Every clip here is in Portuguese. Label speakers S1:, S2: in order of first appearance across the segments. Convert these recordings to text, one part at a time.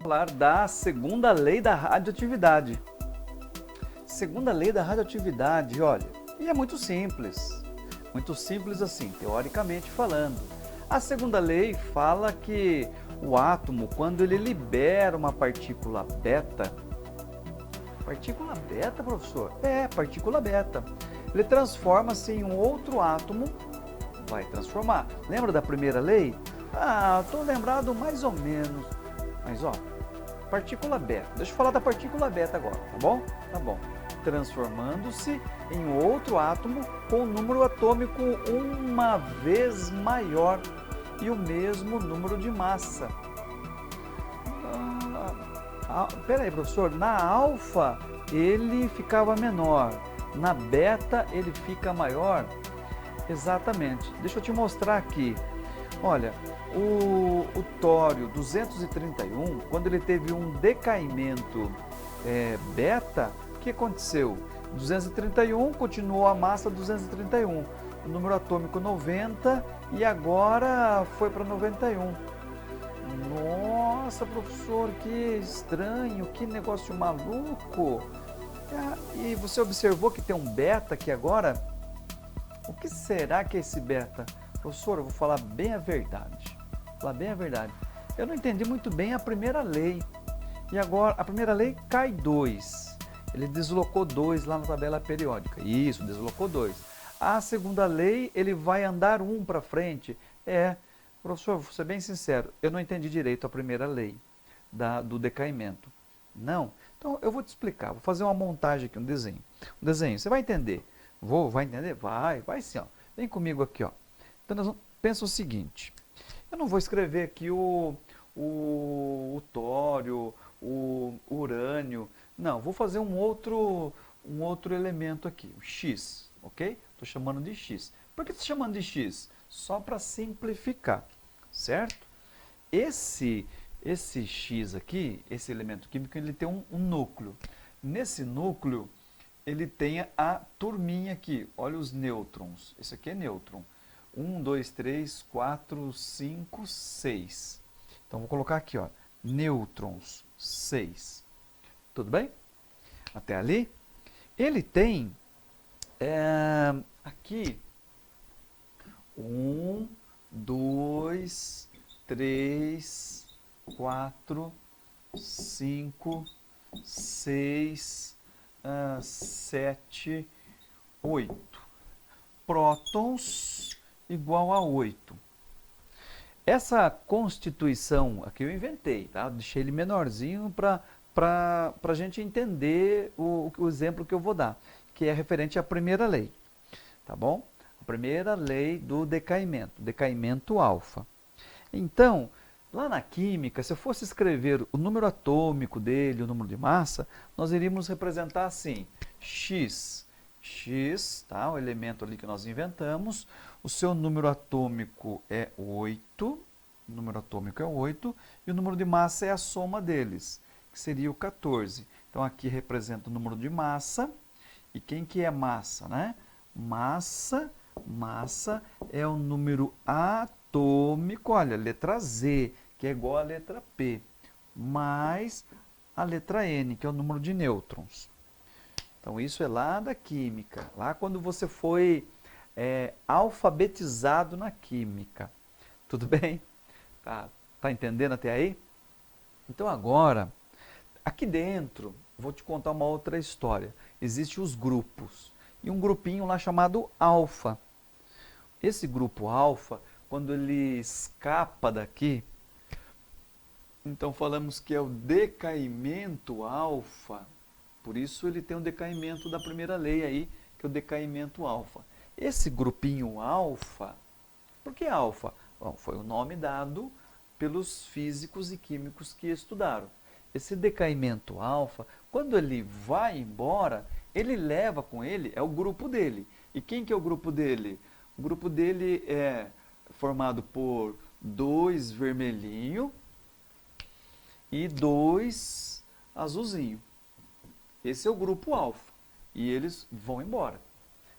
S1: Falar da segunda lei da radioatividade. Segunda lei da radioatividade, olha, e é muito simples assim, teoricamente falando. A segunda lei fala que o átomo, quando ele libera uma partícula beta, professor? É, partícula beta. Ele transforma-se em um outro átomo, vai transformar. Lembra da primeira lei? Ah, estou lembrado mais ou menos. Mas ó, partícula beta. Deixa eu falar da partícula beta agora, tá bom? Tá bom. Transformando-se em outro átomo com um número atômico uma vez maior e o mesmo número de massa. Peraí, professor, na alfa ele ficava menor, na beta ele fica maior? Exatamente. Deixa eu te mostrar aqui. Olha, o tório 231, quando ele teve um decaimento beta, o que aconteceu? 231 continuou a massa 231, o número atômico 90 e agora foi para 91. Nossa, professor, que estranho, que negócio maluco. E você observou que tem um beta aqui agora? O que será que é esse beta? Professor, eu vou falar bem a verdade. Eu não entendi muito bem a primeira lei. E agora, a primeira lei cai 2. Ele deslocou 2 lá na tabela periódica. Isso, deslocou 2. A segunda lei, ele vai andar 1 para frente. Professor, vou ser bem sincero, eu não entendi direito a primeira lei do decaimento. Não? Então, eu vou te explicar. Vou fazer uma montagem aqui, um desenho. Você vai entender. Vai entender? Vai sim. Ó. Vem comigo aqui. Ó. Então, pensa o seguinte. Eu não vou escrever aqui o tório, o urânio. Não, vou fazer um outro elemento aqui, o X, ok? Estou chamando de X. Por que estou chamando de X? Só para simplificar, certo? Esse X aqui, esse elemento químico, ele tem um núcleo. Nesse núcleo, ele tem a turminha aqui. Olha os nêutrons. Esse aqui é nêutron. 1, 2, 3, 4, 5, 6. Então, vou colocar aqui, ó, nêutrons, 6. Tudo bem? Até ali? Ele tem aqui 1, 2, 3, 4, 5, 6, 7, 8. Prótons igual a 8. Essa constituição aqui eu inventei, tá? Deixei ele menorzinho para a gente entender o exemplo que eu vou dar, que é referente à primeira lei, tá bom? A primeira lei do decaimento alfa. Então, lá na química, se eu fosse escrever o número atômico dele, o número de massa, nós iríamos representar assim, X, tá? O elemento ali que nós inventamos, o seu número atômico é 8, e o número de massa é a soma deles, que seria o 14. Então, aqui representa o número de massa, e quem que é massa, né? Massa é o número atômico, olha, letra Z, que é igual à letra P, mais a letra N, que é o número de nêutrons. Então, isso é lá da química, lá quando você foi alfabetizado na química. Tudo bem? Tá entendendo até aí? Então, agora, aqui dentro, vou te contar uma outra história. Existem os grupos, e um grupinho lá chamado alfa. Esse grupo alfa, quando ele escapa daqui, então falamos que é o decaimento alfa. Por isso ele tem o decaimento da primeira lei aí, que é o decaimento alfa. Esse grupinho alfa, por que alfa? Bom, foi o nome dado pelos físicos e químicos que estudaram. Esse decaimento alfa, quando ele vai embora, ele leva com ele, é o grupo dele. E quem que é o grupo dele? O grupo dele é formado por 2 vermelhinho e 2 azulzinho. Esse é o grupo alfa. E eles vão embora.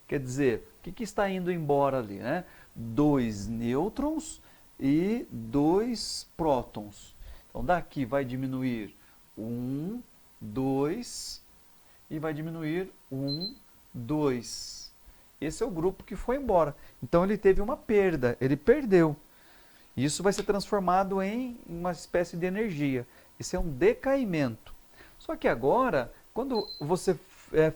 S1: Quer dizer, o que está indo embora ali, né? 2 nêutrons e 2 prótons. Então, daqui vai diminuir 1, 2 e vai diminuir 1, 2. Esse é o grupo que foi embora. Então, ele teve uma perda, ele perdeu. Isso vai ser transformado em uma espécie de energia. Esse é um decaimento. Só que agora, quando você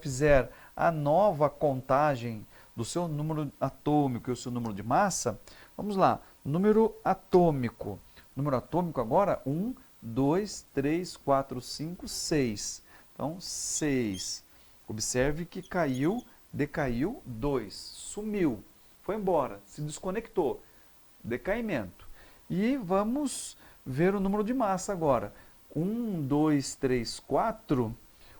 S1: fizer a nova contagem do seu número atômico e o seu número de massa, vamos lá, número atômico. Número atômico agora, 1, 2, 3, 4, 5, 6. Então, 6. Observe que caiu, decaiu 2, sumiu, foi embora, se desconectou. Decaimento. E vamos ver o número de massa agora. 1, 2, 3, 4.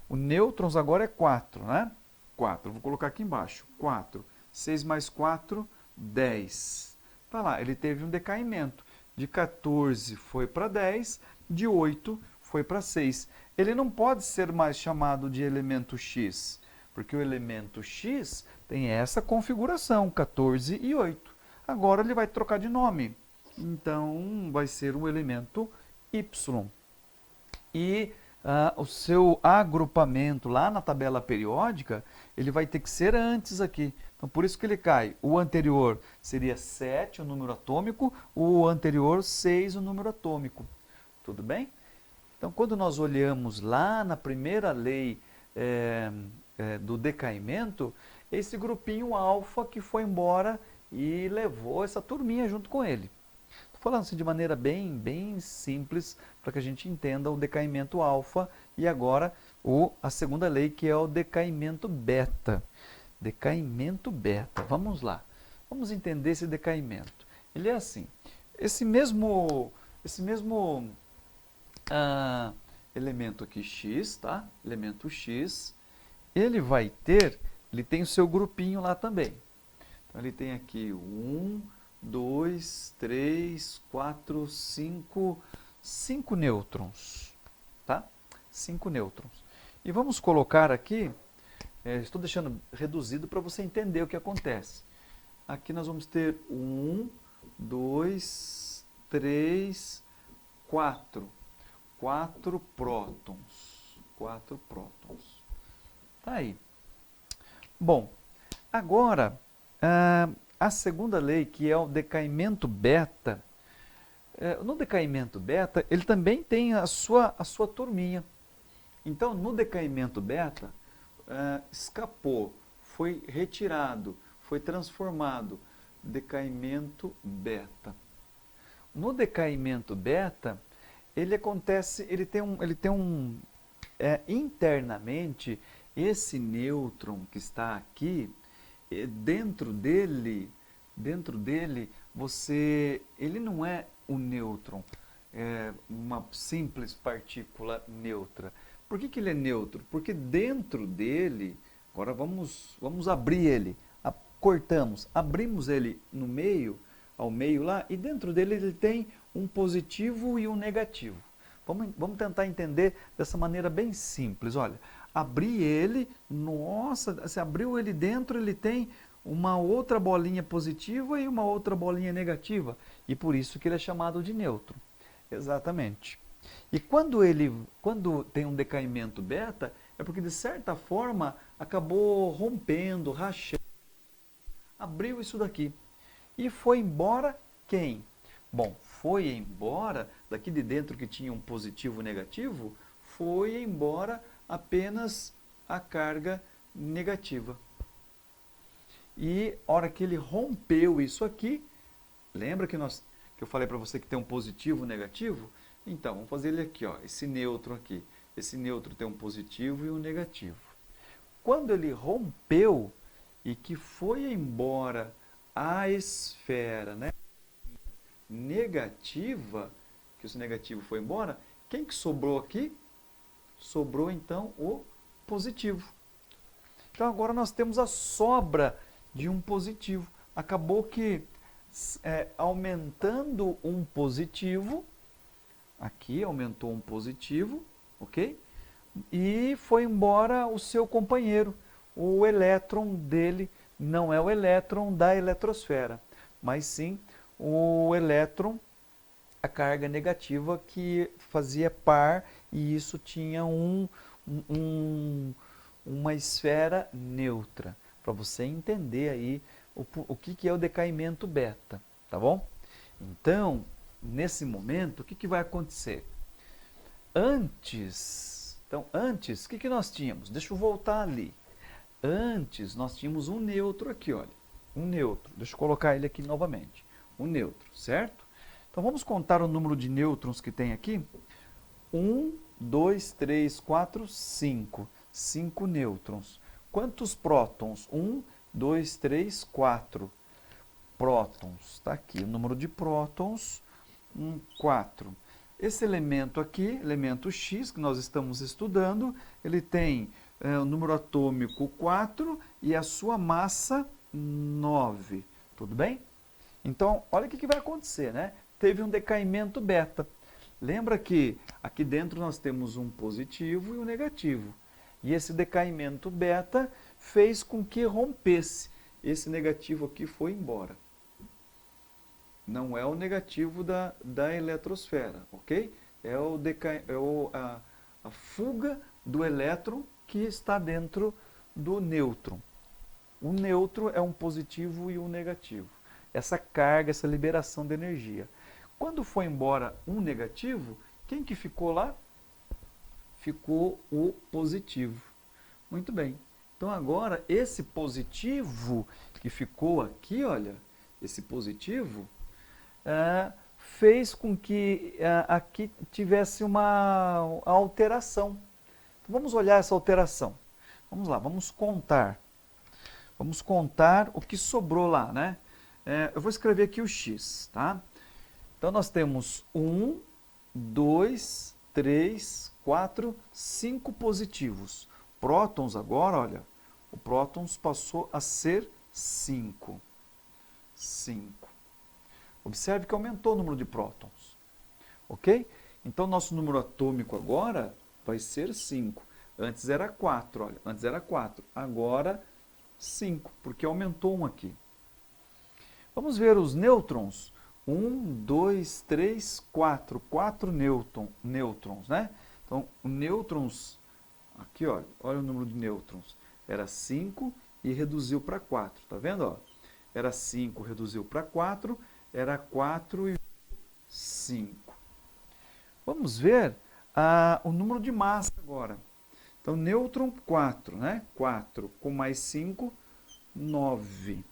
S1: O nêutrons agora é 4, né? 4. Vou colocar aqui embaixo. 4. 6 mais 4, 10. Tá lá, ele teve um decaimento. De 14 foi para 10, de 8 foi para 6. Ele não pode ser mais chamado de elemento X, porque o elemento X tem essa configuração, 14 e 8. Agora ele vai trocar de nome. Então, vai ser o elemento Y. E o seu agrupamento lá na tabela periódica, ele vai ter que ser antes aqui. Então, por isso que ele cai. O anterior seria 7, o número atômico, o anterior 6, o número atômico. Tudo bem? Então, quando nós olhamos lá na primeira lei do decaimento, esse grupinho alfa que foi embora e levou essa turminha junto com ele. Estou falando assim de maneira bem simples para que a gente entenda o decaimento alfa e agora a segunda lei, que é o decaimento beta. Decaimento beta. Vamos lá. Vamos entender esse decaimento. Ele é assim. Esse mesmo elemento aqui X, tá? Elemento X, ele tem o seu grupinho lá também. Então, ele tem aqui 1, 2, 3, 4, 5 nêutrons, tá? 5 nêutrons. E vamos colocar aqui, estou deixando reduzido para você entender o que acontece. Aqui nós vamos ter 1, 2, 3, 4. 4 prótons. 4 prótons. Tá aí. Bom, agora, a segunda lei, que é o decaimento beta, no decaimento beta, ele também tem a sua turminha. Então, no decaimento beta, escapou, foi retirado, foi transformado. Decaimento beta. No decaimento beta, ele acontece, internamente, esse nêutron que está aqui, dentro dele, ele não é um nêutron, é uma simples partícula neutra. Por que ele é neutro? Porque dentro dele, agora vamos abrir ele, cortamos, abrimos ele no meio, ao meio lá, e dentro dele ele tem um positivo e um negativo. Vamos tentar entender dessa maneira bem simples. Olha, abrir ele, nossa, se abriu ele dentro, ele tem uma outra bolinha positiva e uma outra bolinha negativa. E por isso que ele é chamado de nêutron. Exatamente. E quando tem um decaimento beta, é porque de certa forma acabou rompendo, rachando, abriu isso daqui. E foi embora quem? Bom, foi embora, daqui de dentro que tinha um positivo e negativo, foi embora apenas a carga negativa. E a hora que ele rompeu isso aqui, lembra que eu falei para você que tem um positivo e um negativo? Então, vamos fazer ele aqui, ó, esse nêutron aqui. Esse nêutron tem um positivo e um negativo. Quando ele rompeu e que foi embora a esfera, né, negativa, que esse negativo foi embora, quem que sobrou aqui? Sobrou então o positivo. Então agora nós temos a sobra de um positivo. Acabou que aumentando um positivo, aqui aumentou um positivo, ok? E foi embora o seu companheiro, o elétron dele não é o elétron da eletrosfera. mas sim o elétron, a carga negativa que fazia par, e isso tinha uma esfera neutra, para você entender aí o que é o decaimento beta, tá bom? Então, nesse momento, o que vai acontecer? Antes, o que nós tínhamos? Deixa eu voltar ali. Antes, nós tínhamos um neutro aqui, olha. Um neutro. Deixa eu colocar ele aqui novamente. Um neutro, certo? Então, vamos contar o número de nêutrons que tem aqui. 1, 2, 3, 4, 5. 5 nêutrons. Quantos prótons? 1, 2, 3, 4 prótons. Está aqui o número de prótons, 4. Esse elemento aqui, elemento X, que nós estamos estudando, ele tem o número atômico 4 e a sua massa 9. Tudo bem? Então, olha o que vai acontecer, né? Teve um decaimento beta. Lembra que aqui dentro nós temos um positivo e um negativo. E esse decaimento beta fez com que rompesse. Esse negativo aqui foi embora. Não é o negativo da eletrosfera, ok? É a fuga do elétron que está dentro do nêutron. O nêutron é um positivo e um negativo. Essa carga, essa liberação de energia. Quando foi embora um negativo, quem que ficou lá? Ficou o positivo. Muito bem. Então agora, esse positivo que ficou aqui, olha, esse positivo, fez com que aqui tivesse uma alteração. Então, vamos olhar essa alteração. Vamos lá, vamos contar. Vamos contar o que sobrou lá, né? Eu vou escrever aqui o X, tá? Então, nós temos 1, 2, 3, 4, 5 positivos. Prótons agora, olha, o prótons passou a ser 5. 5. Observe que aumentou o número de prótons. Ok? Então, nosso número atômico agora vai ser 5. Antes era 4, olha. Antes era 4. Agora, 5, porque aumentou um aqui. Vamos ver os nêutrons. 1, 2, 3, 4. 4 nêutrons, né? Então, o nêutrons, aqui, olha o número de nêutrons. Era 5 e reduziu para 4. Tá vendo? Ó? Era 5, reduziu para 4. Era 4 e 5. Vamos ver o número de massa agora. Então, nêutron 4, né? 4 com mais 5, 9.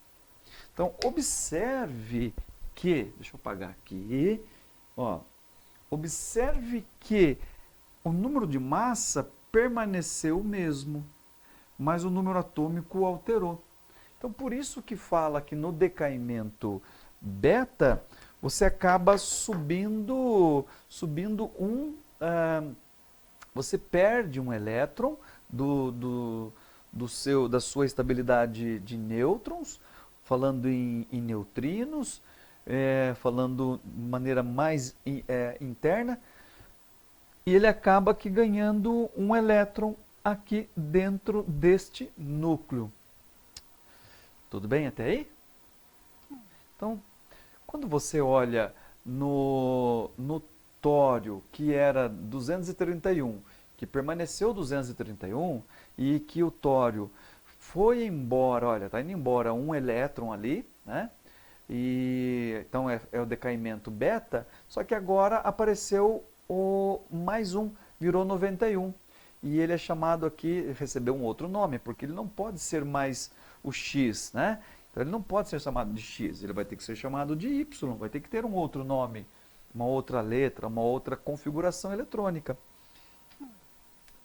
S1: Então, observe que, deixa eu apagar aqui, ó, observe que o número de massa permaneceu o mesmo, mas o número atômico alterou. Então, por isso que fala que no decaimento beta, você acaba subindo você perde um elétron da sua estabilidade de nêutrons, falando em neutrinos, falando de maneira mais interna, e ele acaba aqui ganhando um elétron aqui dentro deste núcleo. Tudo bem até aí? Então, quando você olha no tório, que era 231, que permaneceu 231, e que o tório foi embora, olha, está indo embora um elétron ali, né? E, então é o decaimento beta, só que agora apareceu mais um, virou 91. E ele é chamado aqui, recebeu um outro nome, porque ele não pode ser mais o X, né? Então ele não pode ser chamado de X, ele vai ter que ser chamado de Y, vai ter que ter um outro nome, uma outra letra, uma outra configuração eletrônica.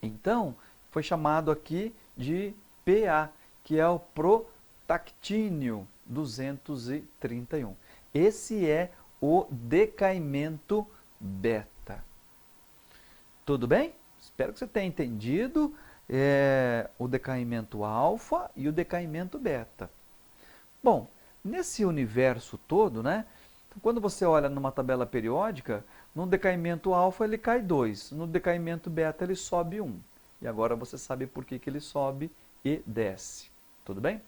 S1: Então, foi chamado aqui de PA, que é o protactínio 231. Esse é o decaimento beta. Tudo bem? Espero que você tenha entendido o decaimento alfa e o decaimento beta. Bom, nesse universo todo, né? Quando você olha numa tabela periódica, no decaimento alfa ele cai 2, no decaimento beta ele sobe 1. E agora você sabe por que ele sobe e desce. Tudo bem?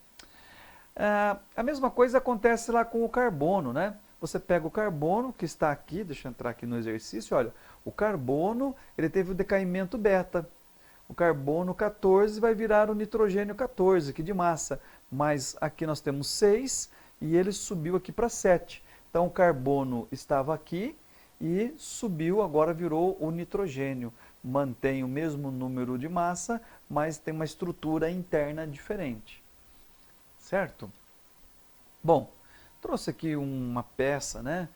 S1: A mesma coisa acontece lá com o carbono, né? Você pega o carbono que está aqui, deixa eu entrar aqui no exercício, olha, o carbono, ele teve o decaimento beta. O carbono 14 vai virar o nitrogênio 14, aqui de massa, mas aqui nós temos 6 e ele subiu aqui para 7. Então o carbono estava aqui e subiu, agora virou o nitrogênio. Mantém o mesmo número de massa, mas tem uma estrutura interna diferente. Certo? Bom, trouxe aqui uma peça, né?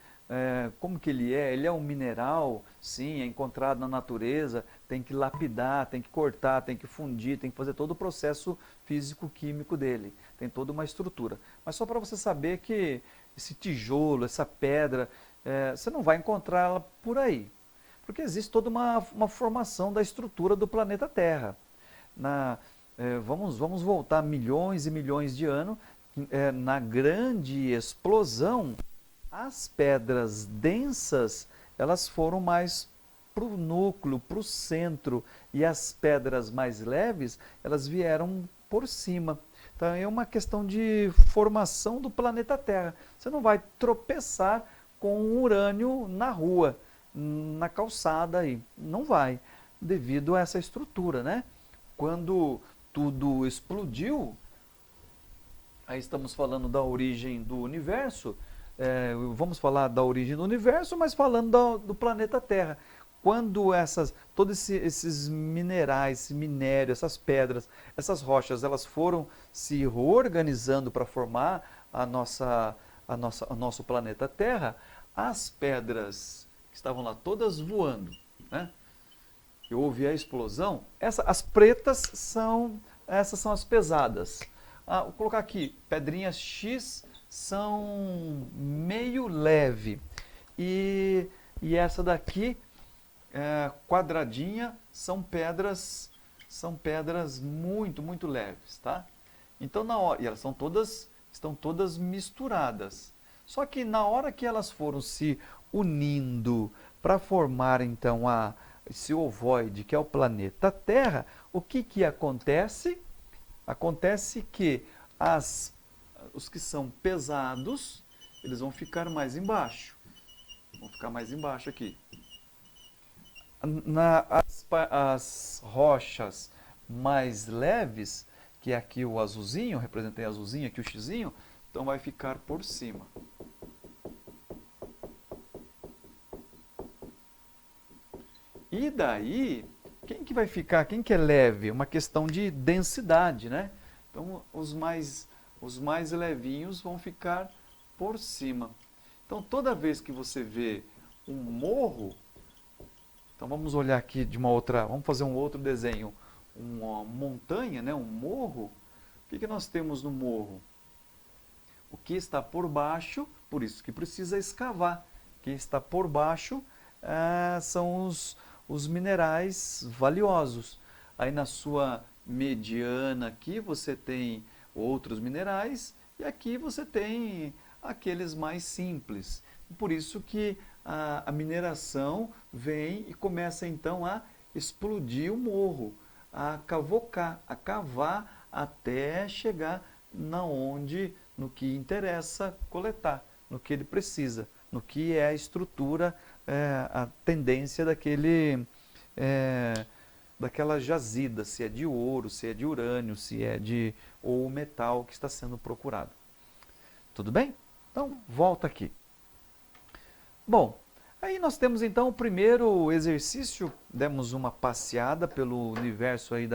S1: Como que ele é? Ele é um mineral, sim, é encontrado na natureza, tem que lapidar, tem que cortar, tem que fundir, tem que fazer todo o processo físico-químico dele. Tem toda uma estrutura. Mas só para você saber que esse tijolo, essa pedra, você não vai encontrá-la por aí. Porque existe toda uma formação da estrutura do planeta Terra. Vamos voltar milhões e milhões de anos, na grande explosão, as pedras densas, elas foram mais para o núcleo, para o centro, e as pedras mais leves, elas vieram por cima. Então é uma questão de formação do planeta Terra. Você não vai tropeçar com urânio na rua, na calçada aí. Não vai, devido a essa estrutura, né? Quando tudo explodiu, aí estamos falando da origem do universo, vamos falar da origem do universo, mas falando do planeta Terra. Quando todos esses minerais, esse minério, essas pedras, essas rochas, elas foram se reorganizando para formar o nosso planeta Terra, as pedras que estavam lá todas voando, né? Houve a explosão, as pretas essas são as pesadas. Vou colocar aqui, pedrinhas X são meio leve. E essa daqui, quadradinha, são pedras muito, muito leves, tá? Então e elas estão todas misturadas. Só que na hora que elas foram se unindo para formar então esse ovoide que é o planeta Terra, o que acontece? Acontece que os que são pesados, eles vão ficar mais embaixo. Vão ficar mais embaixo aqui. As rochas mais leves, que é aqui o azulzinho, representei azulzinho, aqui o xizinho, então vai ficar por cima. E daí, quem que vai ficar, quem que é leve? Uma questão de densidade, né? Então, os mais levinhos vão ficar por cima. Então, toda vez que você vê um morro, então vamos olhar aqui vamos fazer um outro desenho, uma montanha, né? Um morro. O que nós temos no morro? O que está por baixo, por isso que precisa escavar. O que está por baixo são os minerais valiosos. Aí na sua mediana aqui você tem outros minerais e aqui você tem aqueles mais simples. Por isso que a mineração vem e começa então a explodir o morro, a cavocar, a cavar até chegar no que interessa coletar, no que ele precisa, no que é a estrutura, a tendência daquela jazida, se é de ouro, se é de urânio, se é ou metal que está sendo procurado. Tudo bem? Então, volta aqui. Bom, aí nós temos então o primeiro exercício, demos uma passeada pelo universo aí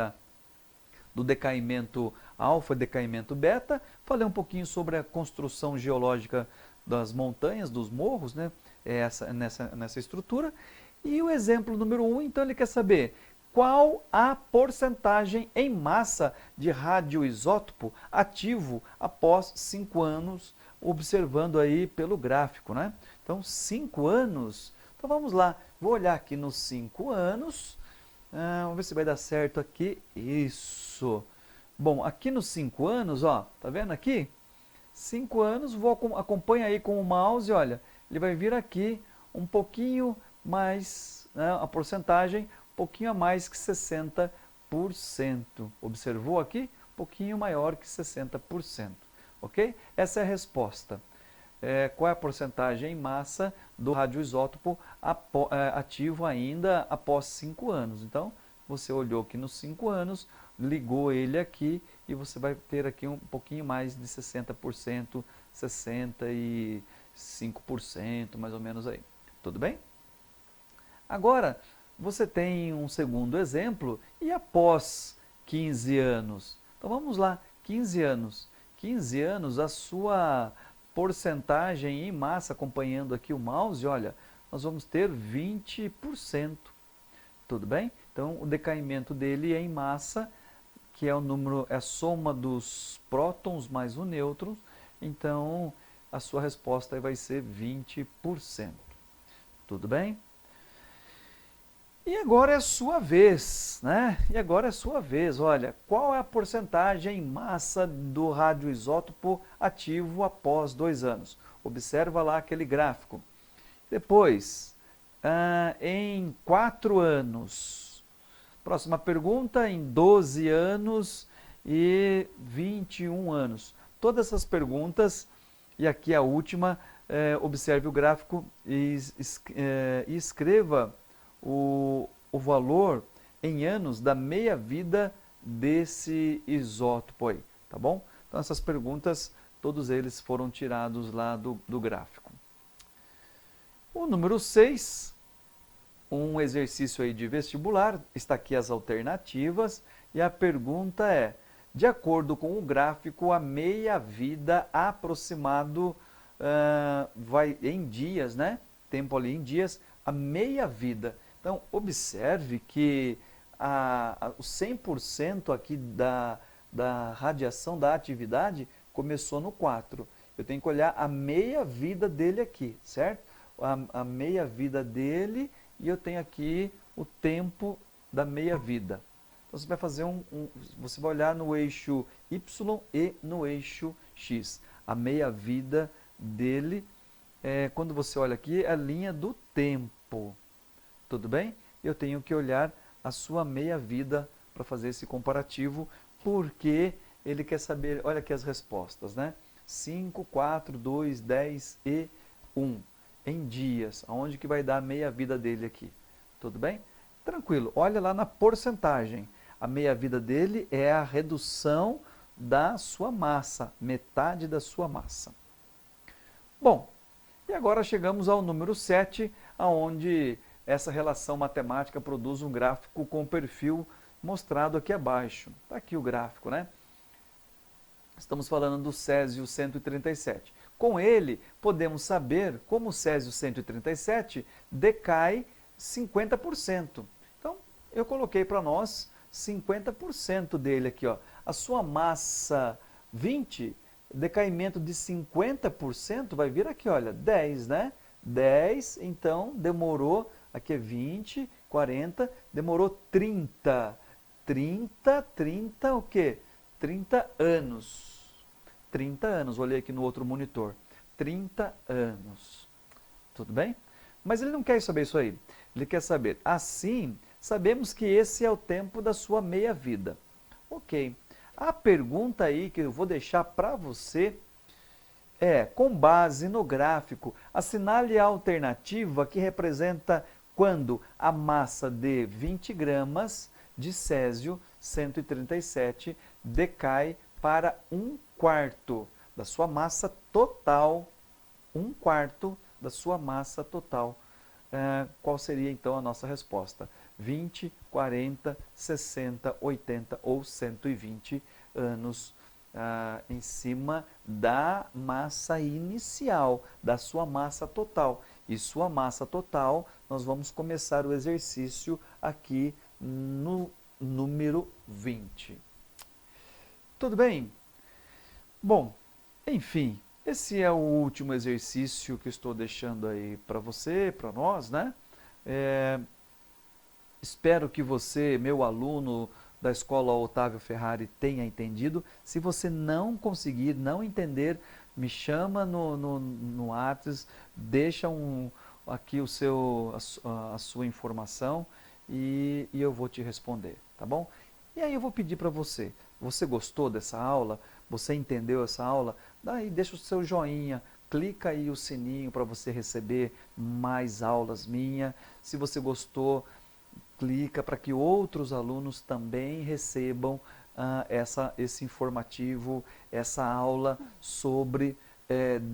S1: do decaimento alfa, decaimento beta, falei um pouquinho sobre a construção geológica das montanhas, dos morros, né? Nessa estrutura. E o exemplo número 1, então ele quer saber qual a porcentagem em massa de radioisótopo ativo após 5 anos, observando aí pelo gráfico, né? Então, 5 anos, então vamos lá, vou olhar aqui nos 5 anos, vamos ver se vai dar certo aqui, isso. Bom, aqui nos 5 anos, ó, tá vendo aqui? 5 anos, acompanha aí com o mouse, olha, ele vai vir aqui um pouquinho mais, né, a porcentagem, um pouquinho a mais que 60%. Observou aqui? Um pouquinho maior que 60%. ok? Essa é a resposta. Qual é a porcentagem em massa do radioisótopo ativo ainda após 5 anos? Então, você olhou aqui nos 5 anos, ligou ele aqui e você vai ter aqui um pouquinho mais de 60%, 65%, mais ou menos aí. Tudo bem? Agora, você tem um segundo exemplo e após 15 anos? Então vamos lá, 15 anos. 15 anos, a sua porcentagem em massa, acompanhando aqui o mouse, olha, nós vamos ter 20%. Tudo bem? Então o decaimento dele é em massa, que é o número, é a soma dos prótons mais o nêutron. Então a sua resposta vai ser 20%. Tudo bem? E agora é a sua vez, né? E agora é a sua vez. Olha, qual é a porcentagem em massa do radioisótopo ativo após 2 anos? Observa lá aquele gráfico. Depois, em 4 anos. Próxima pergunta, em 12 anos e 21 anos. Todas essas perguntas, e aqui a última, observe o gráfico e escreva o valor em anos da meia-vida desse isótopo aí, tá bom? Então essas perguntas, todos eles foram tirados lá do gráfico. O número 6, um exercício aí de vestibular, está aqui as alternativas, e a pergunta é, de acordo com o gráfico, a meia-vida aproximado vai em dias, né? Tempo ali em dias, a meia-vida. Então, observe que o 100% aqui da radiação da atividade começou no 4. Eu tenho que olhar a meia-vida dele aqui, certo? A meia-vida dele e eu tenho aqui o tempo da meia-vida. Então, você vai fazer você vai olhar no eixo Y e no eixo X. A meia-vida dele, quando você olha aqui, é a linha do tempo. Tudo bem? Eu tenho que olhar a sua meia-vida para fazer esse comparativo, porque ele quer saber, olha aqui as respostas, né? 5, 4, 2, 10 e 1 em dias. Aonde que vai dar a meia-vida dele aqui? Tudo bem? Tranquilo, olha lá na porcentagem. A meia-vida dele é a redução da sua massa, metade da sua massa. Bom, e agora chegamos ao número 7, onde essa relação matemática produz um gráfico com o perfil mostrado aqui abaixo. Está aqui o gráfico, né? Estamos falando do Césio 137. Com ele, podemos saber como o Césio 137 decai 50%. Então, eu coloquei para nós 50% dele aqui, ó. A sua massa 20, decaimento de 50% vai vir aqui, olha, 10, né? 10, então demorou, aqui é 20, 40, demorou 30. 30 o quê? 30 anos. 30 anos, olhei aqui no outro monitor. 30 anos. Tudo bem? Mas ele não quer saber isso aí. Ele quer saber, assim, sabemos que esse é o tempo da sua meia-vida. Ok. A pergunta aí que eu vou deixar para você com base no gráfico, assinale a alternativa que representa quando a massa de 20 gramas de Césio 137 decai para 1/4 da sua massa total. 1/4 da sua massa total. Qual seria então a nossa resposta? 20, 40, 60, 80 ou 120 anos em cima da massa inicial, da sua massa total. E sua massa total, nós vamos começar o exercício aqui no número 20. Tudo bem? Bom, enfim, esse é o último exercício que estou deixando aí para você, para nós, né? Espero que você, meu aluno da Escola Otávio Ferrari, tenha entendido. Se você não conseguir, não entender, me chama no WhatsApp, deixa aqui a sua informação e eu vou te responder, tá bom? E aí eu vou pedir para você gostou dessa aula? Você entendeu essa aula? daí deixa o seu joinha, clica aí o sininho para você receber mais aulas minhas. Se você gostou, clica para que outros alunos também recebam esse informativo, essa aula sobre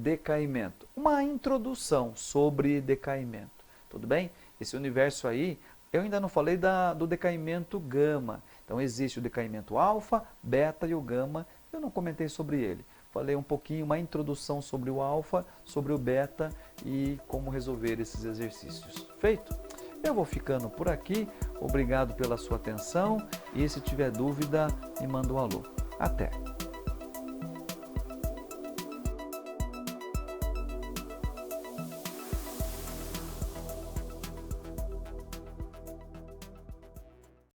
S1: decaimento. Uma introdução sobre decaimento, tudo bem? Esse universo aí, eu ainda não falei do decaimento gama. Então existe o decaimento alfa, beta e o gama, eu não comentei sobre ele. Falei um pouquinho, uma introdução sobre o alfa, sobre o beta e como resolver esses exercícios. Feito? Eu vou ficando por aqui, obrigado pela sua atenção e se tiver dúvida, me manda um alô. Até!